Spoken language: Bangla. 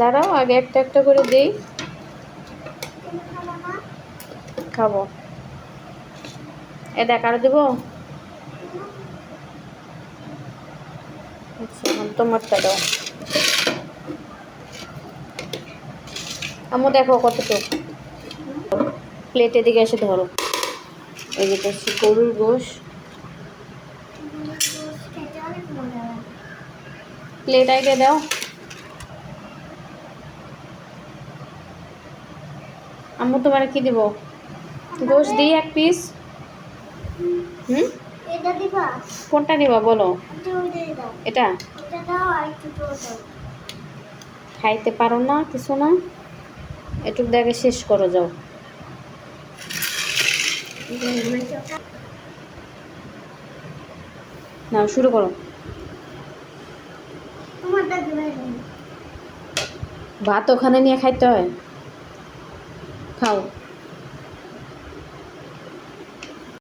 দাঁড়াও, আগে একটা একটা করে দেই। খাবো। দেখ আরো দেবো। আচ্ছা, এখন তোমারটা দাও। আম্মু দেখো কতটুকু। প্লেটে দিকে এসে ধরো। এই যেটা হচ্ছে গরুর গোশ। প্লেট আইডে দাও। আম্মু তোমার কি দিব? গোশ দিই এক পিস। কোনটা নিবা বলো? এটা খাইতে পারো না কিছু না, এটুক দেখে শেষ করো যাও। না, শুরু করো। ভাত ওখানে নিয়ে খাইতে হয়, খাও।